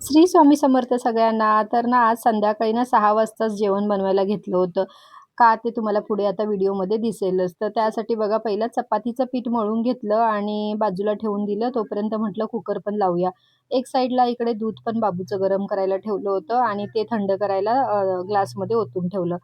श्री स्वामी समर्थ सगळ्यांना. तर ना आज संध्याकाळी ना 6 वाजताच जेवण बनवायला घेतलं होतं. का ते तुम्हाला पुढे आता व्हिडिओमध्ये दिसेलच. तर त्यासाठी बघा पहिलं चपातीचं पीठ मळून घेतलं आणि बाजूला ठेवून दिलं. तोपर्यंत म्हटलं कुकर पण लावूया. एक साईडला इकडे दूध पण बाबूचं गरम करायला ठेवलं होतं आणि ते थंड करायला ग्लासमध्ये ओतून ठेवलं.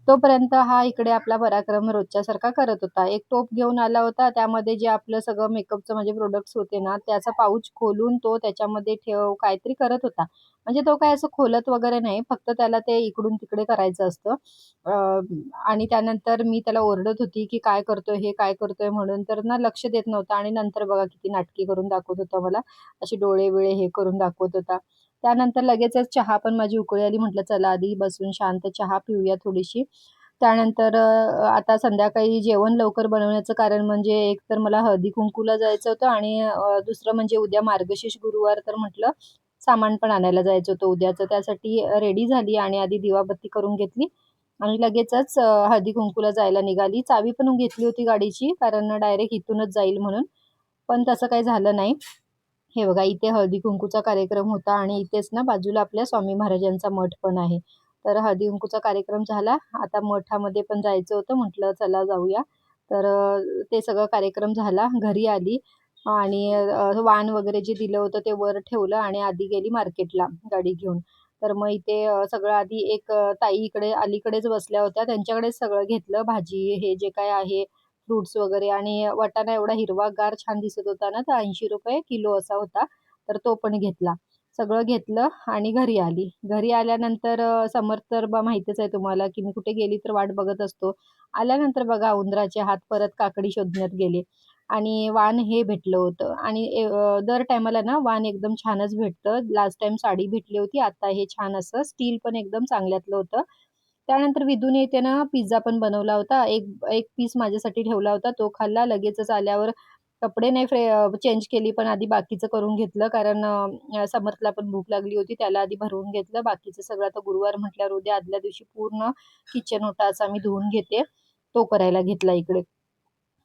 तोपर्यंत हा इकडे आपला पराक्रम रोजच्यासारखा करत होता. एक टोप घेऊन आला होता. त्यामध्ये जे आपलं सगळं मेकअपचं म्हणजे प्रोडक्ट्स होते ना, त्याचा पाऊच खोलून तो त्याच्यामध्ये काहीतरी करत होता. म्हणजे तो काय असं खोलत वगैरे नाही, फक्त त्याला ते इकडून-तिकडे करायचं असतं. अ, आणि त्यानंतर मी त्याला ओरडत होती, की "काय करतोय हे? काय करतोय?" म्हणून. तर ना लक्ष देत नव्हता आणि नंतर बघा किती नाटकी करून दाखवत होता मला. असे डोळे-बिळे हे करून दाखवत होता. त्यानंतर लगेचच चहा पण माझी उकळी आली. म्हटलं चला आधी बसून शांत चहा पिऊया थोडीशी. त्यानंतर आता संध्याकाळी जेवण लवकर बनवण्याचं कारण म्हणजे एक तर मला हळदी-कुंकूला जायचं होतं आणि दुसरं म्हणजे उद्या मार्गशीर्ष गुरुवार, तर म्हटलं सामान पण आणायला जायचं होतं उद्याचं. त्यासाठी रेडी झाली आणि आधी दिवाबत्ती करून घेतली आणि लगेचच हळदी-कुंकूला जायला निघाली. चावी पण घेतली होती गाडीची, कारण डायरेक्ट इथूनच जाईल म्हणून. पण तसं काही झालं नाही. हे बघा इथे हळदी-कुंकूचा कार्यक्रम होता आणि इथेच ना बाजूला आपल्या स्वामी महाराजांचा मठ पण आहे. तर हळदी-कुंकूचा कार्यक्रम झाला. आता मठामध्ये पण जायचं होतं. म्हटलं चला जाऊया. तर ते सगळं कार्यक्रम झाला. घरी आली आणि वाण वगैरे जे दिलं होतं ते वर ठेवलं आणि आधी गेली मार्केटला गाडी घेऊन. तर मग इथे सगळं आधी एक ताई इकडे अलीकडेच बसल्या होत्या. त्यांच्याकडेच सगळं घेतलं. भाजी हे जे काय आहे, फ्रुट्स वगैरे आणि वाटाणा एवढा हिरवागार छान दिसत होता ना, तर ₹80 किलो असा होता. तर तो पण घेतला. सगळं घेतलं आणि घरी आली. घरी आल्यानंतर समर्थ तर माहितीच आहे तुम्हाला, की मी कुठे गेली तर वाट बघत असतो. आल्यानंतर बघा उंदराचे हात परत काकडी शोधण्यात गेले आणि वाण हे भेटलं होतं आणि दर टायमाला ना वाण एकदम छानच भेटतं. लास्ट टाईम साडी भेटली होती. आता हे छान असं स्टील पण एकदम चांगल्यातलं होतं. त्यानंतर विधून येते ना पिझ्झा पण बनवला होता. एक एक पीस माझ्यासाठी ठेवला होता. तो खाल्ला. लगेचच आल्यावर कपडे नाही चेंज केली, पण आधी बाकीचं करून घेतलं. कारण समर्थला पण भूक लागली होती. त्याला आधी भरवून घेतलं. बाकीचं सगळं आता गुरुवार म्हटल्यावर उद्या आदल्या दिवशी पूर्ण किचन ओटा असा मी धुवून घेते. तो करायला घेतला इकडे.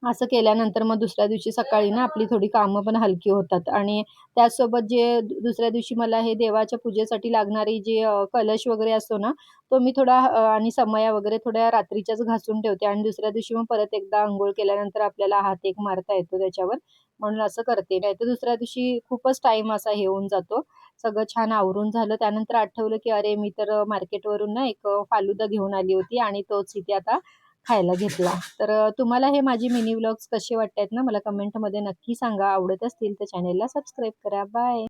असं केल्यानंतर मग दुसऱ्या दिवशी सकाळी ना आपली थोडी कामं पण हलकी होतात आणि त्याचसोबत जे दुसऱ्या दिवशी मला हे देवाच्या पूजेसाठी लागणारी जे कलश वगैरे असतो ना, तो मी थोडा आणि समया वगैरे थोड्या रात्रीच्याच घासून ठेवते आणि दुसऱ्या दिवशी मग परत एकदा अंघोळ केल्यानंतर आपल्याला हात एक मारता येतो त्याच्यावर, म्हणून असं करते. नाहीतर दुसऱ्या दिवशी खूपच टाईम असा हे होऊन जातो. सगळं छान आवरून झालं. त्यानंतर आठवलं, की अरे मी तर मार्केटवरून ना एक फालुदा घेऊन आली होती आणि तोच इथे आता खायला घेतला. तर तुम्हाला हे माझे मिनी व्लॉग्स कसे वाटतायत ना, मला कमेंटमध्ये नक्की सांगा. आवडत असतील तर चॅनेलला सबस्क्राईब करा. बाय.